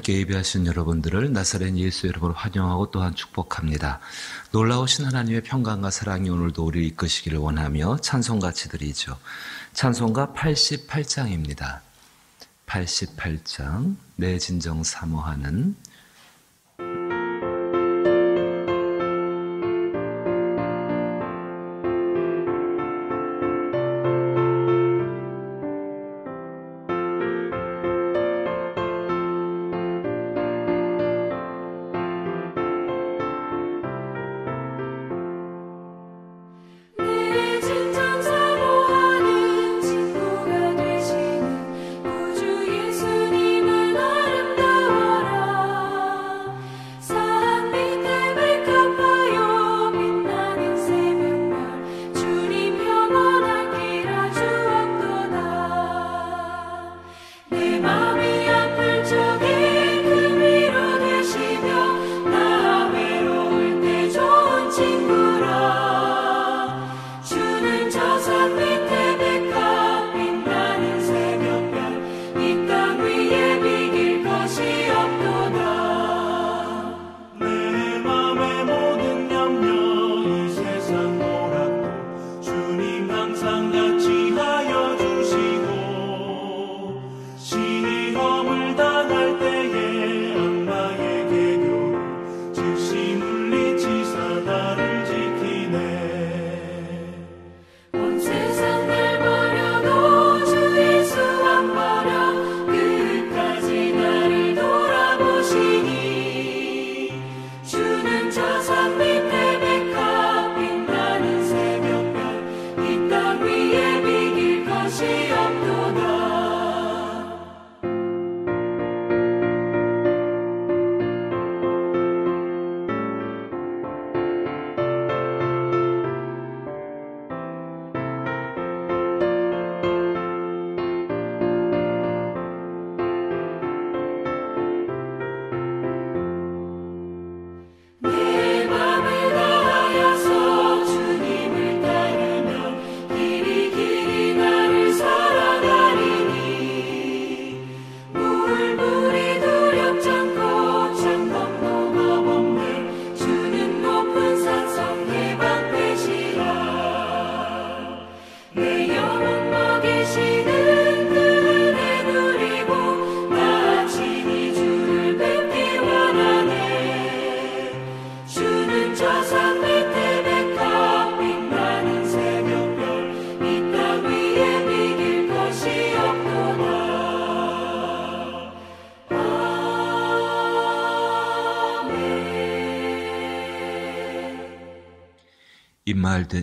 하나님께 예배하신 여러분들을 나사렛 예수 이름으로 환영하고 또한 축복합니다. 놀라우신 하나님의 평강과 사랑이 오늘도 우리를 이끄시기를 원하며 찬송같이 드리죠. 찬송가 88장입니다. 88장 내 진정 사모하는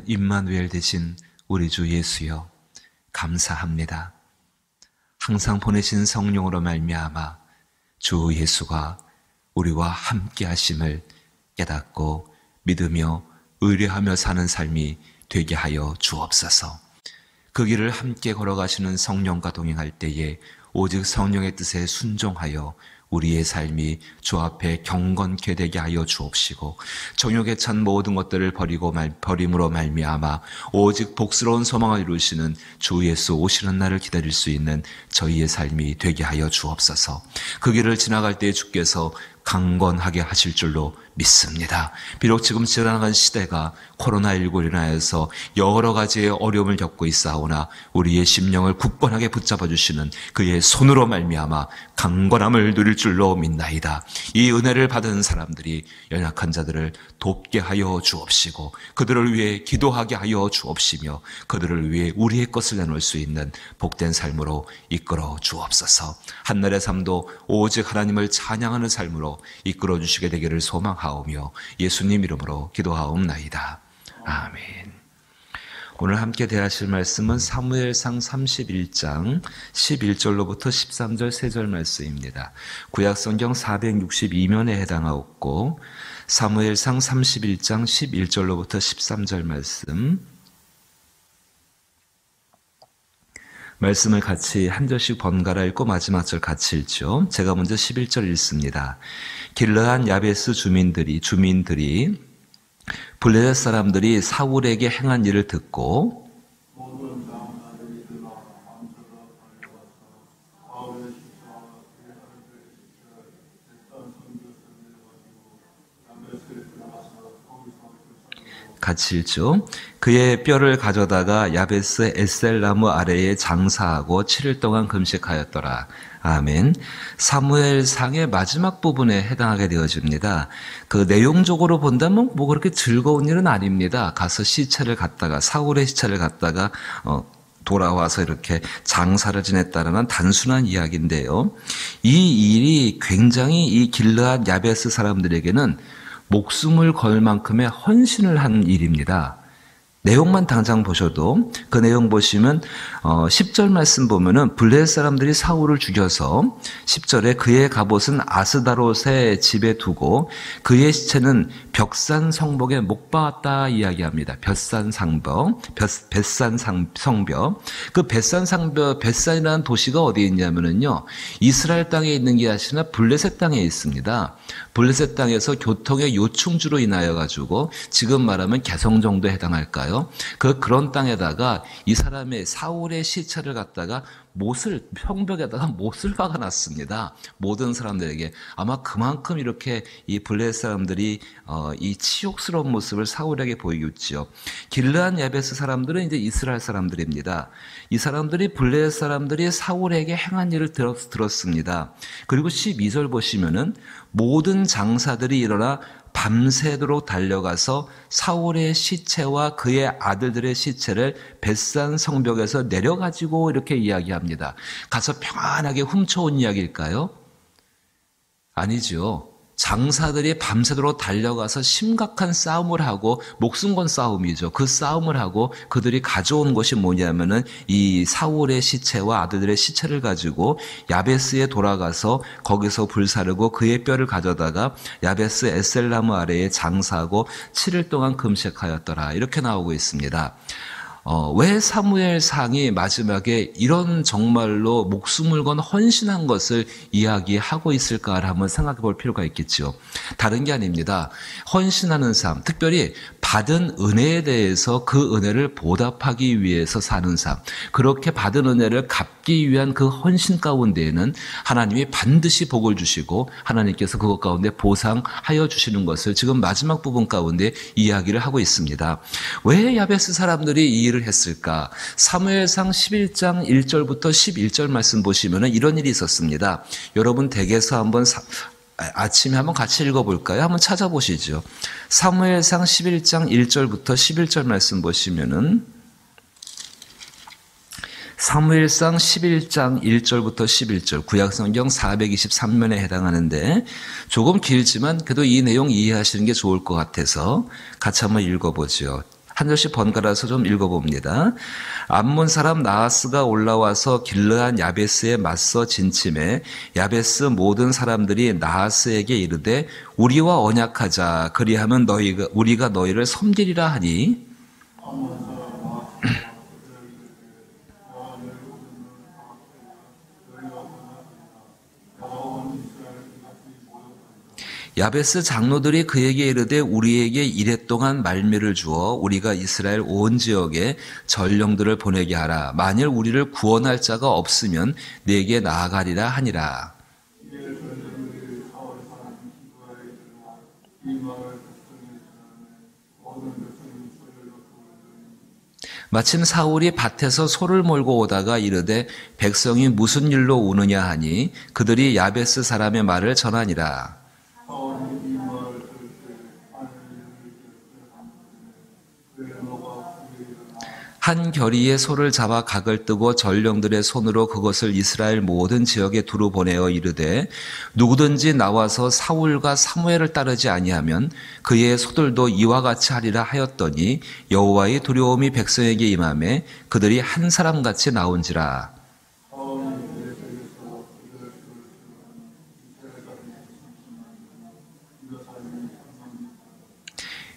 임마누엘 되신 우리 주 예수여 감사합니다. 항상 보내신 성령으로 말미암아 주 예수가 우리와 함께 하심을 깨닫고 믿으며 의뢰하며 사는 삶이 되게 하여 주옵소서. 그 길을 함께 걸어가시는 성령과 동행할 때에 오직 성령의 뜻에 순종하여 우리의 삶이 주 앞에 경건케 되게 하여 주옵시고 정욕에 찬 모든 것들을 버림으로 말미암아 오직 복스러운 소망을 이루시는 주 예수 오시는 날을 기다릴 수 있는 저희의 삶이 되게 하여 주옵소서. 그 길을 지나갈 때 주께서 강건하게 하실 줄로 믿습니다. 비록 지금 지나간 시대가 코로나19로 인하여서 여러 가지의 어려움을 겪고 있사오나 우리의 심령을 굳건하게 붙잡아 주시는 그의 손으로 말미암아 강건함을 누릴 줄로 믿나이다. 이 은혜를 받은 사람들이 연약한 자들을 돕게 하여 주옵시고 그들을 위해 기도하게 하여 주옵시며 그들을 위해 우리의 것을 내놓을 수 있는 복된 삶으로 이끌어 주옵소서. 한날의 삶도 오직 하나님을 찬양하는 삶으로 이끌어 주시게 되기를 소망하오며 예수님 이름으로 기도하옵나이다. 아멘. 오늘 함께 대하실 말씀은 사무엘상 31장 11절로부터 13절 3절 말씀입니다. 구약성경 462면에 해당하고 사무엘상 31장 11절로부터 13절 말씀을 같이 한 절씩 번갈아 읽고 마지막 절 같이 읽죠. 제가 먼저 11절 읽습니다. 길르한 야베스 주민들이 블레셋 사람들이 사울에게 행한 일을 듣고 같이 읽죠. 그의 뼈를 가져다가 야베스 에셀나무 아래에 장사하고 7일 동안 금식하였더라. 아멘. 사무엘상의 마지막 부분에 해당하게 되어집니다. 그 내용적으로 본다면 뭐 그렇게 즐거운 일은 아닙니다. 가서 시체를 갖다가 사울의 시체를 갖다가 돌아와서 이렇게 장사를 지냈다는 단순한 이야기인데요. 이 일이 굉장히 이 길르앗 야베스 사람들에게는 목숨을 걸 만큼의 헌신을 한 일입니다. 내용만 당장 보셔도 그 내용 보시면 10절 말씀 보면은 블레셋 사람들이 사울을 죽여서 10절에 그의 갑옷은 아스다롯의 집에 두고 그의 시체는 벽산 성벽에 못 박았다 이야기합니다. 벳산 성벽. 그 벳산 성벽, 벳산이라는 도시가 어디에 있냐면은요. 이스라엘 땅에 있는 게 아니라 블레셋 땅에 있습니다. 블레셋 땅에서 교통의 요충지로 인하여 가지고 지금 말하면 개성 정도에 해당할까요? 그런 땅에다가 이 사람의 사울의 시체를 갖다가 성벽에다가 못을 박아놨습니다. 모든 사람들에게. 아마 그만큼 이렇게 이 블레셋 사람들이 이 치욕스러운 모습을 사울에게 보이겠지요. 길르앗 야베스 사람들은 이제 이스라엘 사람들입니다. 이 사람들이 블레셋 사람들이 사울에게 행한 일을 들었습니다. 그리고 12절 보시면은 모든 장사들이 일어나 밤새도록 달려가서 사울의 시체와 그의 아들들의 시체를 벳산 성벽에서 내려가지고 이렇게 이야기합니다. 가서 평안하게 훔쳐온 이야기일까요? 아니죠. 장사들이 밤새도록 달려가서 심각한 싸움을 하고 목숨 건 싸움이죠. 그 싸움을 하고 그들이 가져온 것이 뭐냐면은 이 사울의 시체와 아들들의 시체를 가지고 야베스에 돌아가서 거기서 불사르고 그의 뼈를 가져다가 야베스 에셀나무 아래에 장사하고 7일 동안 금식하였더라. 이렇게 나오고 있습니다. 왜 사무엘상이 마지막에 이런 정말로 목숨을 건 헌신한 것을 이야기하고 있을까를 한번 생각해 볼 필요가 있겠죠. 다른 게 아닙니다. 헌신하는 삶, 특별히 받은 은혜에 대해서 그 은혜를 보답하기 위해서 사는 삶, 그렇게 받은 은혜를 갚기 위한 그 헌신 가운데에는 하나님이 반드시 복을 주시고 하나님께서 그것 가운데 보상하여 주시는 것을 지금 마지막 부분 가운데 이야기를 하고 있습니다. 왜 야베스 사람들이 이 일을 했을까? 사무엘상 11장 1절부터 11절 말씀 보시면 이런 일이 있었습니다. 여러분 댁에서 한번 아침에 한번 같이 읽어볼까요? 한번 찾아보시죠. 사무엘상 11장 1절부터 11절 말씀 보시면은 사무엘상 11장 1절부터 11절 구약성경 423면에 해당하는데 조금 길지만 그래도 이 내용 이해하시는 게 좋을 것 같아서 같이 한번 읽어보죠. 한 절씩 번갈아서 좀 읽어봅니다. 암몬 사람 나하스가 올라와서 길르앗 야베스에 맞서 진침해 야베스 모든 사람들이 나하스에게 이르되 우리와 언약하자 그리하면 우리가 너희를 섬기리라 하니 야베스 장로들이 그에게 이르되 우리에게 이랫동안 말미를 주어 우리가 이스라엘 온 지역에 전령들을 보내게 하라. 만일 우리를 구원할 자가 없으면 네게 나아가리라 하니라. 마침 사울이 밭에서 소를 몰고 오다가 이르되 백성이 무슨 일로 우느냐 하니 그들이 야베스 사람의 말을 전하니라. 한 결의의 소를 잡아 각을 뜨고 전령들의 손으로 그것을 이스라엘 모든 지역에 두루 보내어 이르되 누구든지 나와서 사울과 사무엘을 따르지 아니하면 그의 소들도 이와 같이 하리라 하였더니 여호와의 두려움이 백성에게 임하매 그들이 한 사람같이 나온지라.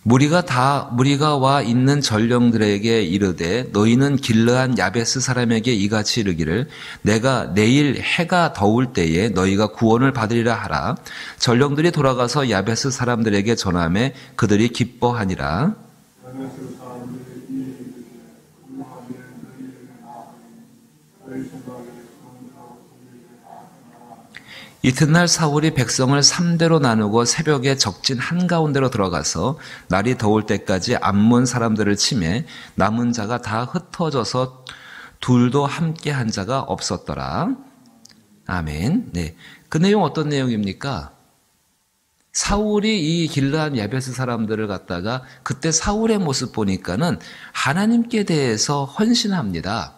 무리가 와 있는 전령들에게 이르되 너희는 길르앗 야베스 사람에게 이같이 이르기를 내가 내일 해가 더울 때에 너희가 구원을 받으리라 하라. 전령들이 돌아가서 야베스 사람들에게 전하매 그들이 기뻐하니라. 이튿날 사울이 백성을 3대로 나누고 새벽에 적진 한가운데로 들어가서 날이 더울 때까지 암몬 사람들을 치매 남은 자가 다 흩어져서 둘도 함께 한 자가 없었더라. 아멘. 네. 그 내용 어떤 내용입니까? 사울이 이 길르앗 야베스 사람들을 갖다가 그때 사울의 모습 보니까는 하나님께 대해서 헌신합니다.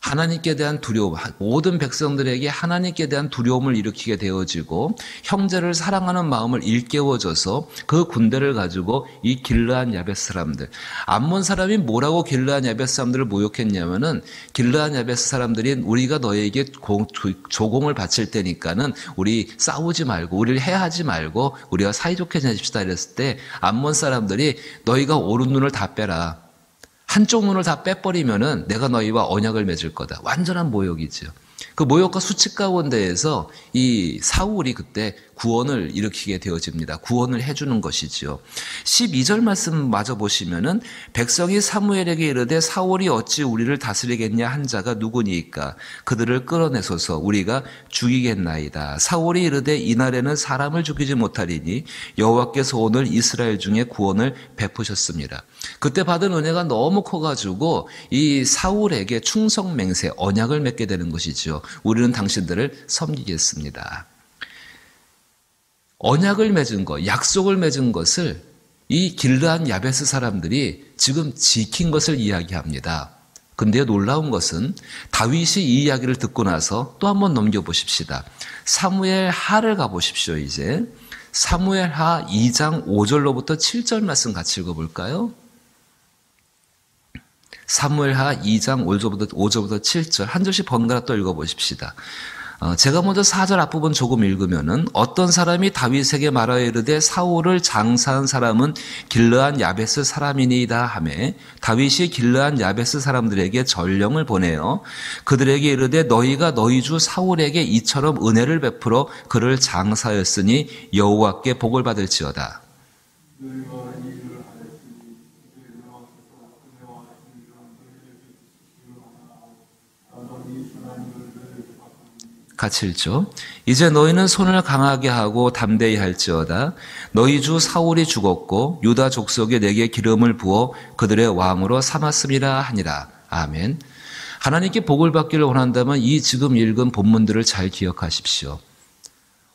하나님께 대한 두려움, 모든 백성들에게 하나님께 대한 두려움을 일으키게 되어지고 형제를 사랑하는 마음을 일깨워줘서 그 군대를 가지고 이 길르앗 야베스 사람들, 암몬 사람이 뭐라고 길르앗 야베스 사람들을 모욕했냐면은 길르앗 야베스 사람들이 우리가 너에게 조공을 바칠 때니까는 우리 싸우지 말고 우리를 해하지 말고 우리가 사이좋게 지냅시다 이랬을 때 암몬 사람들이 너희가 오른 눈을 다 빼라. 한쪽 눈을 다 빼버리면은 내가 너희와 언약을 맺을 거다. 완전한 모욕이죠. 그 모욕과 수치 가운데에서 이 사울이 그때 구원을 일으키게 되어집니다. 구원을 해주는 것이지요. 12절 말씀 마저 보시면은 백성이 사무엘에게 이르되 사울이 어찌 우리를 다스리겠냐 한 자가 누구니까 그들을 끌어내소서 우리가 죽이겠나이다. 사울이 이르되 이날에는 사람을 죽이지 못하리니 여호와께서 오늘 이스라엘 중에 구원을 베푸셨습니다. 그때 받은 은혜가 너무 커가지고 이 사울에게 충성 맹세 언약을 맺게 되는 것이죠. 우리는 당신들을 섬기겠습니다. 언약을 맺은 것, 약속을 맺은 것을 이 길르앗 야베스 사람들이 지금 지킨 것을 이야기합니다. 근데 놀라운 것은 다윗이 이 이야기를 듣고 나서 또 한번 넘겨보십시다. 사무엘 하를 가보십시오. 이제 사무엘 하 2장 5절로부터 7절 말씀 같이 읽어볼까요? 사무엘 하 2장 5절부터 7절 한 절씩 번갈아 또 읽어보십시다. 제가 먼저 4절 앞부분 조금 읽으면은 어떤 사람이 다윗에게 말하여 이르되 사울을 장사한 사람은 길르앗 야베스 사람이니이다 하매 다윗이 길르앗 야베스 사람들에게 전령을 보내어 그들에게 이르되 너희가 너희 주 사울에게 이처럼 은혜를 베풀어 그를 장사하였으니 여호와께 복을 받을지어다. 같이 읽죠. 이제 너희는 손을 강하게 하고 담대히 할지어다. 너희 주 사울이 죽었고 유다 족속에 내게 기름을 부어 그들의 왕으로 삼았음이라 하니라. 아멘. 하나님께 복을 받기를 원한다면 이 지금 읽은 본문들을 잘 기억하십시오.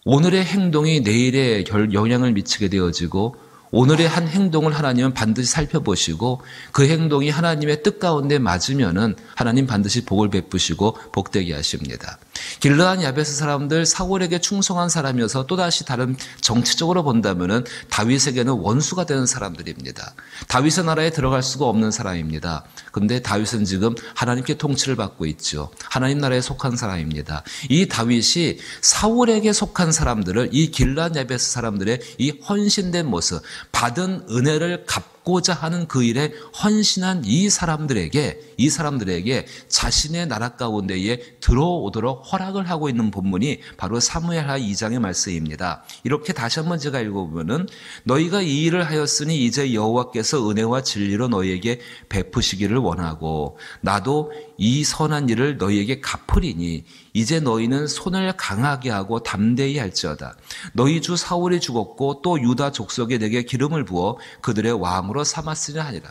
오늘의 행동이 내일에 영향을 미치게 되어지고 오늘의 한 행동을 하나님은 반드시 살펴보시고 그 행동이 하나님의 뜻 가운데 맞으면은 하나님 반드시 복을 베푸시고 복되게 하십니다. 길르앗 야베스 사람들 사울에게 충성한 사람이어서 또다시 다른 정치적으로 본다면은 다윗에게는 원수가 되는 사람들입니다. 다윗의 나라에 들어갈 수가 없는 사람입니다. 근데 다윗은 지금 하나님께 통치를 받고 있죠. 하나님 나라에 속한 사람입니다. 이 다윗이 사울에게 속한 사람들을 이 길르앗 야베스 사람들의 이 헌신된 모습 받은 은혜를 갚고자 하는 그 일에 헌신한 이 사람들에게 자신의 나라 가운데에 들어오도록 허락을 하고 있는 본문이 바로 사무엘하 2장의 말씀입니다. 이렇게 다시 한번 제가 읽어보면은 너희가 이 일을 하였으니 이제 여호와께서 은혜와 진리로 너희에게 베푸시기를 원하고 나도 이 선한 일을 너희에게 갚으리니 이제 너희는 손을 강하게 하고 담대히 할지어다. 너희 주 사울이 죽었고 또 유다 족속에 내게 기름을 부어 그들의 왕으로 삼았으려 하니라.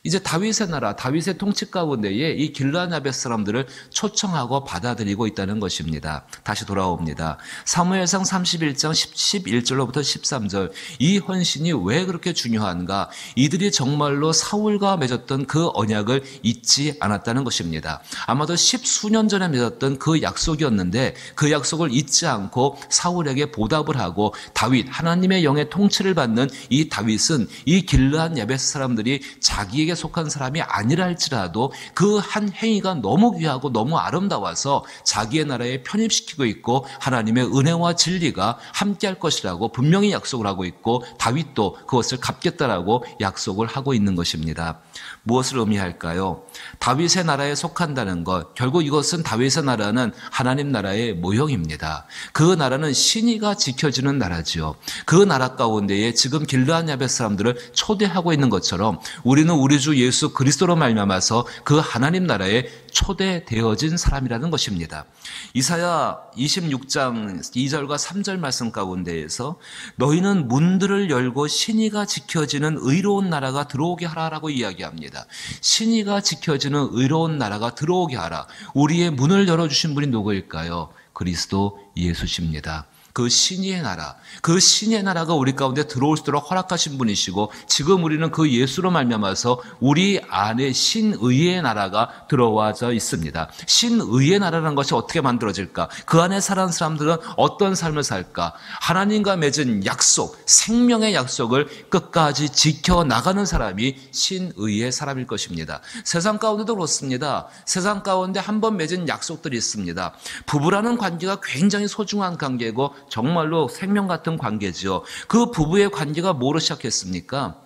이제 다윗의 나라, 다윗의 통치 가운데에 이 길르앗 야베스 사람들을 초청하고 받아들이고 있다는 것입니다. 다시 돌아옵니다. 사무엘상 31장 11절로부터 13절 이 헌신이 왜 그렇게 중요한가? 이들이 정말로 사울과 맺었던 그 언약을 잊지 않았다는 것입니다. 아마도 10수년 전에 맺었던 그 약속이었는데 그 약속을 잊지 않고 사울에게 보답을 하고 다윗, 하나님의 영의 통치를 받는 이 다윗은 이 길르앗 야베스 사람들이 자기에게 속한 사람이 아니라 할지라도 그 한 행위가 너무 귀하고 너무 아름다워서 자기의 나라에 편입시키고 있고 하나님의 은혜와 진리가 함께할 것이라고 분명히 약속을 하고 있고 다윗도 그것을 갚겠다라고 약속을 하고 있는 것입니다. 무엇을 의미할까요? 다윗의 나라에 속한다는 것, 결국 이것은 다윗의 나라는 하나님 나라의 모형입니다. 그 나라는 신의가 지켜지는 나라지요. 그 나라 가운데에 지금 길르앗 야베스 사람들을 초대하고 있는 것처럼 우리는 우리 주 예수 그리스도로 말미암아서 그 하나님 나라에 초대되어진 사람이라는 것입니다. 이사야 26장 2절과 3절 말씀 가운데에서 너희는 문들을 열고 신의가 지켜지는 의로운 나라가 들어오게 하라라고 이야기합니다. 신의가 지켜지는 의로운 나라가 들어오게 하라. 우리의 문을 열어주신 분이 누구일까요? 그리스도 예수십니다. 그 신의 나라, 그 신의 나라가 우리 가운데 들어올 수 있도록 허락하신 분이시고 지금 우리는 그 예수로 말미암아서 우리 안에 신의의 나라가 들어와져 있습니다. 신의의 나라라는 것이 어떻게 만들어질까? 그 안에 사는 사람들은 어떤 삶을 살까? 하나님과 맺은 약속, 생명의 약속을 끝까지 지켜나가는 사람이 신의의 사람일 것입니다. 세상 가운데도 그렇습니다. 세상 가운데 한번 맺은 약속들이 있습니다. 부부라는 관계가 굉장히 소중한 관계고 정말로 생명 같은 관계지요. 그 부부의 관계가 뭐로 시작했습니까?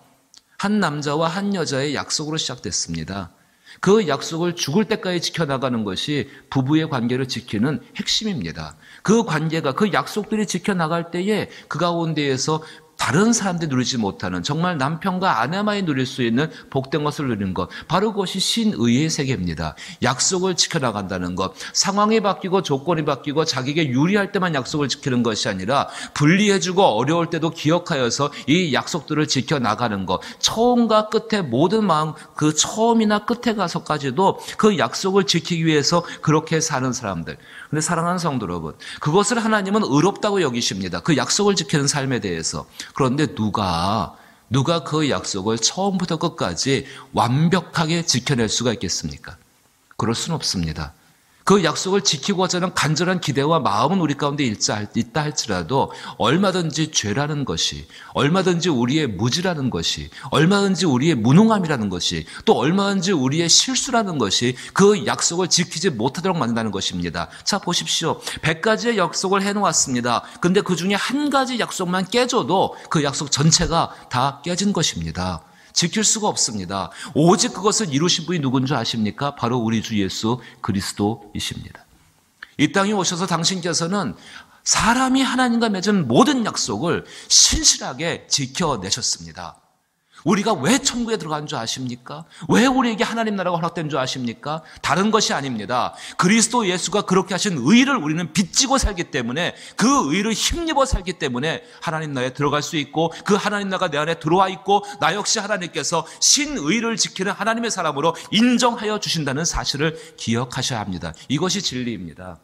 한 남자와 한 여자의 약속으로 시작됐습니다. 그 약속을 죽을 때까지 지켜나가는 것이 부부의 관계를 지키는 핵심입니다. 그 관계가, 그 약속들이 지켜나갈 때에 그 가운데에서 다른 사람들이 누리지 못하는 정말 남편과 아내만이 누릴 수 있는 복된 것을 누리는 것, 바로 그것이 신의의 세계입니다. 약속을 지켜나간다는 것, 상황이 바뀌고 조건이 바뀌고 자기에게 유리할 때만 약속을 지키는 것이 아니라 분리해주고 어려울 때도 기억하여서 이 약속들을 지켜나가는 것, 처음과 끝에 모든 마음, 그 처음이나 끝에 가서까지도 그 약속을 지키기 위해서 그렇게 사는 사람들. 근데 사랑하는 성도 여러분, 그것을 하나님은 의롭다고 여기십니다. 그 약속을 지키는 삶에 대해서. 그런데 누가 그 약속을 처음부터 끝까지 완벽하게 지켜낼 수가 있겠습니까? 그럴 수는 없습니다. 그 약속을 지키고자 하는 간절한 기대와 마음은 우리 가운데 있다 할지라도 얼마든지 죄라는 것이, 얼마든지 우리의 무지라는 것이, 얼마든지 우리의 무능함이라는 것이, 또 얼마든지 우리의 실수라는 것이 그 약속을 지키지 못하도록 만든다는 것입니다. 자, 보십시오. 100가지의 약속을 해놓았습니다. 근데 그 중에 한 가지 약속만 깨져도 그 약속 전체가 다 깨진 것입니다. 지킬 수가 없습니다. 오직 그것을 이루신 분이 누군 줄 아십니까? 바로 우리 주 예수 그리스도이십니다. 이 땅에 오셔서 당신께서는 사람이 하나님과 맺은 모든 약속을 신실하게 지켜내셨습니다. 우리가 왜 천국에 들어간 줄 아십니까? 왜 우리에게 하나님 나라가 허락된 줄 아십니까? 다른 것이 아닙니다. 그리스도 예수가 그렇게 하신 의를 우리는 빚지고 살기 때문에, 그 의를 힘입어 살기 때문에 하나님 나라에 들어갈 수 있고, 그 하나님 나라가 내 안에 들어와 있고, 나 역시 하나님께서 신의를 지키는 하나님의 사람으로 인정하여 주신다는 사실을 기억하셔야 합니다. 이것이 진리입니다.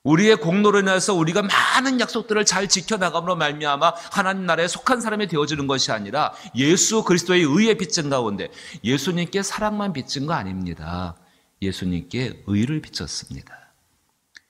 우리의 공로로 인해서 우리가 많은 약속들을 잘 지켜나감으로 말미암아 하나님 나라에 속한 사람이 되어지는 것이 아니라 예수 그리스도의 의에 빚진 가운데, 예수님께 사랑만 빚진 거 아닙니다. 예수님께 의를 빚졌습니다.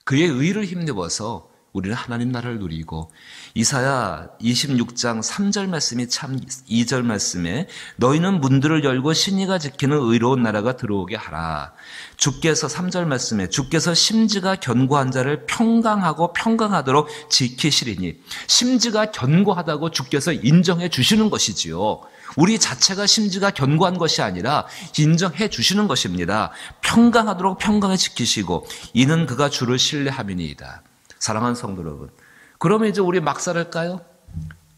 그의 의를 힘입어서 우리는 하나님 나라를 누리고, 이사야 26장 3절 말씀이 참 2절 말씀에 너희는 문들을 열고 신의가 지키는 의로운 나라가 들어오게 하라. 주께서 3절 말씀에 주께서 심지가 견고한 자를 평강하고 평강하도록 지키시리니, 심지가 견고하다고 주께서 인정해 주시는 것이지요. 우리 자체가 심지가 견고한 것이 아니라 인정해 주시는 것입니다. 평강하도록 평강에 지키시고 이는 그가 주를 신뢰함이니이다. 사랑하는 성도 여러분, 그러면 이제 우리 막 살을까요?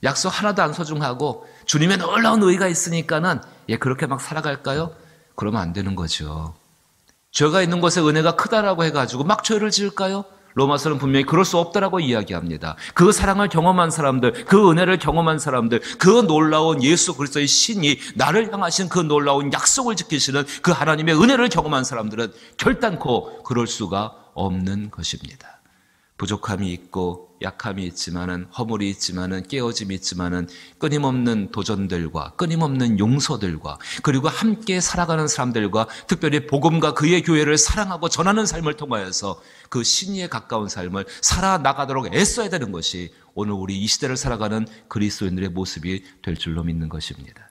약속 하나도 안 소중하고 주님의 놀라운 의가 있으니까는 그렇게 막 살아갈까요? 그러면 안 되는 거죠. 죄가 있는 곳에 은혜가 크다라고 해가지고 막 죄를 지을까요? 로마서는 분명히 그럴 수 없다라고 이야기합니다. 그 사랑을 경험한 사람들, 그 은혜를 경험한 사람들, 그 놀라운 예수 그리스도의 신이 나를 향하신 그 놀라운 약속을 지키시는 그 하나님의 은혜를 경험한 사람들은 결단코 그럴 수가 없는 것입니다. 부족함이 있고 약함이 있지만은, 허물이 있지만은, 깨어짐이 있지만은, 끊임없는 도전들과 끊임없는 용서들과, 그리고 함께 살아가는 사람들과, 특별히 복음과 그의 교회를 사랑하고 전하는 삶을 통하여서 그 신의에 가까운 삶을 살아나가도록 애써야 되는 것이 오늘 우리 이 시대를 살아가는 그리스도인들의 모습이 될 줄로 믿는 것입니다.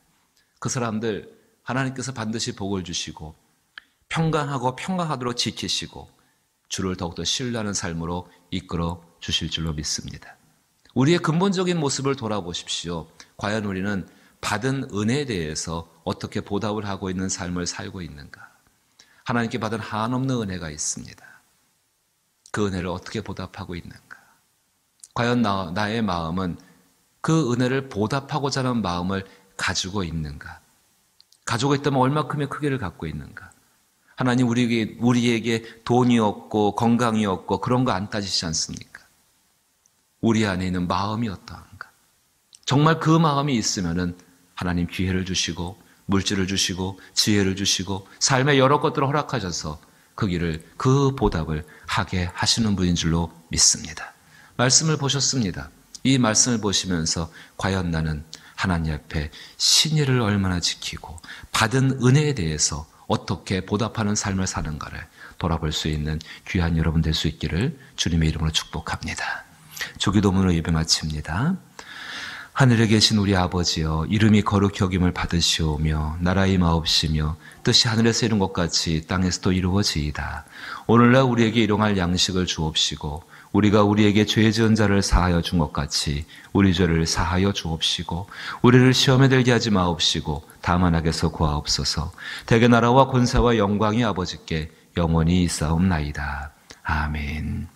그 사람들 하나님께서 반드시 복을 주시고 평강하고 평강하도록 지키시고 주를 더욱더 신뢰하는 삶으로 이끌어 주실 줄로 믿습니다. 우리의 근본적인 모습을 돌아보십시오. 과연 우리는 받은 은혜에 대해서 어떻게 보답을 하고 있는 삶을 살고 있는가? 하나님께 받은 한없는 은혜가 있습니다. 그 은혜를 어떻게 보답하고 있는가? 과연 나의 마음은 그 은혜를 보답하고자 하는 마음을 가지고 있는가? 가지고 있다면 얼마큼의 크기를 갖고 있는가? 하나님 우리에게 돈이 없고 건강이 없고 그런 거 안 따지지 않습니까? 우리 안에 있는 마음이 어떠한가? 정말 그 마음이 있으면은 하나님 기회를 주시고 물질을 주시고 지혜를 주시고 삶의 여러 것들을 허락하셔서 그 보답을 하게 하시는 분인 줄로 믿습니다. 말씀을 보셨습니다. 이 말씀을 보시면서 과연 나는 하나님 앞에 신의를 얼마나 지키고 받은 은혜에 대해서 어떻게 보답하는 삶을 사는가를 돌아볼 수 있는 귀한 여러분 될 수 있기를 주님의 이름으로 축복합니다. 주기도문으로 예배 마칩니다. 하늘에 계신 우리 아버지여, 이름이 거룩히 여김을 받으시오며 나라의 마옵시며 뜻이 하늘에서 이룬 것 같이 땅에서도 이루어지이다. 오늘날 우리에게 일용할 양식을 주옵시고 우리가 우리에게 죄 지은 자를 사하여 준 것 같이 우리 죄를 사하여 주옵시고 우리를 시험에 들게 하지 마옵시고 다만 악에서 구하옵소서. 대개 나라와 권세와 영광이 아버지께 영원히 있사옵나이다. 아멘.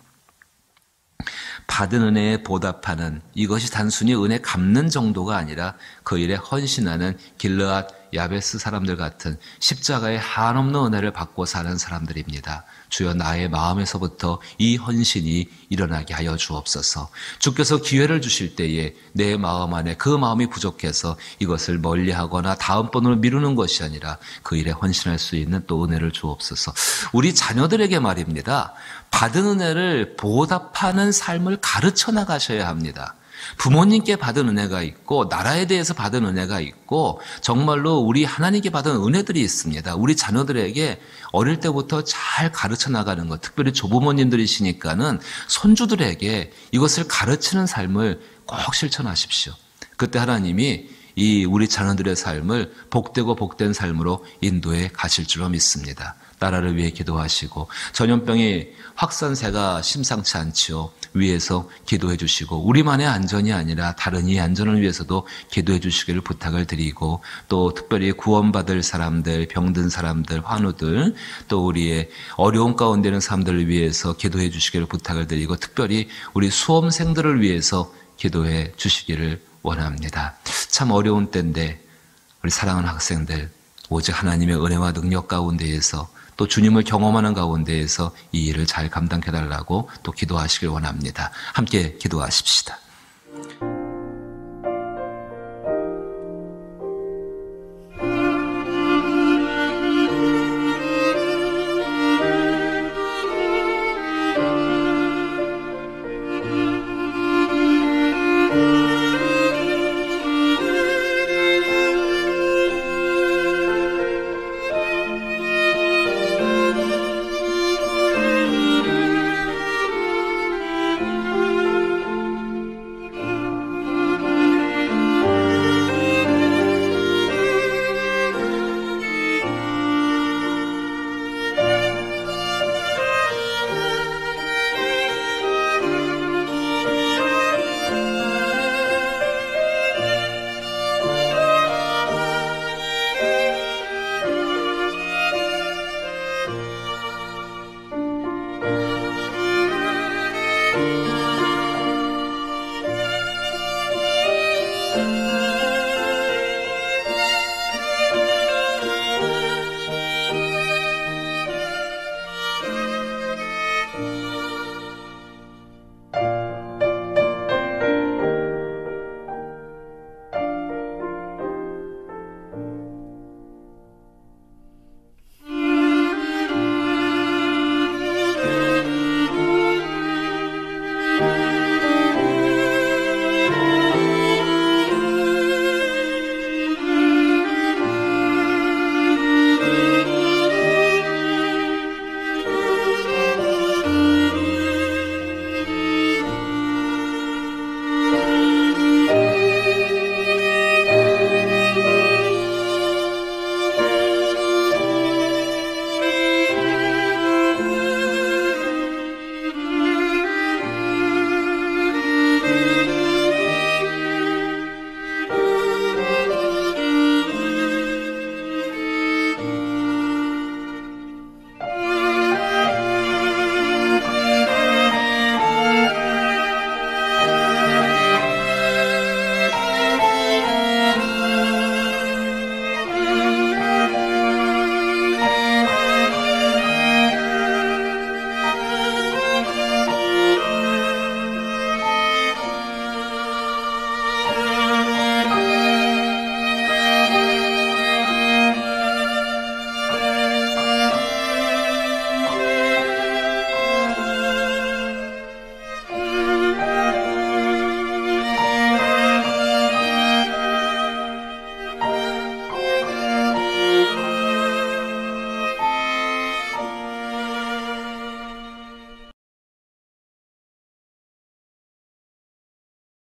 받은 은혜에 보답하는, 이것이 단순히 은혜 갚는 정도가 아니라 그 일에 헌신하는 길르앗 야베스 사람들 같은 십자가의 한없는 은혜를 받고 사는 사람들입니다. 주여, 나의 마음에서부터 이 헌신이 일어나게 하여 주옵소서. 주께서 기회를 주실 때에 내 마음 안에 그 마음이 부족해서 이것을 멀리하거나 다음번으로 미루는 것이 아니라 그 일에 헌신할 수 있는 또 은혜를 주옵소서. 우리 자녀들에게 말입니다. 받은 은혜를 보답하는 삶을 가르쳐 나가셔야 합니다. 부모님께 받은 은혜가 있고 나라에 대해서 받은 은혜가 있고 정말로 우리 하나님께 받은 은혜들이 있습니다. 우리 자녀들에게 어릴 때부터 잘 가르쳐 나가는 것, 특별히 조부모님들이시니까는 손주들에게 이것을 가르치는 삶을 꼭 실천하십시오. 그때 하나님이 이 우리 자녀들의 삶을 복되고 복된 삶으로 인도해 가실 줄로 믿습니다. 나라를 위해 기도하시고 전염병의 확산세가 심상치 않지요. 위해서 기도해 주시고 우리만의 안전이 아니라 다른 이 안전을 위해서도 기도해 주시기를 부탁을 드리고 또 특별히 구원받을 사람들, 병든 사람들, 환우들 또 우리의 어려운 가운데 있는 사람들을 위해서 기도해 주시기를 부탁을 드리고 특별히 우리 수험생들을 위해서 기도해 주시기를 원합니다. 참 어려운 때인데 우리 사랑하는 학생들 오직 하나님의 은혜와 능력 가운데에서 또 주님을 경험하는 가운데에서 이 일을 잘 감당해달라고 또 기도하시길 원합니다. 함께 기도하십시다.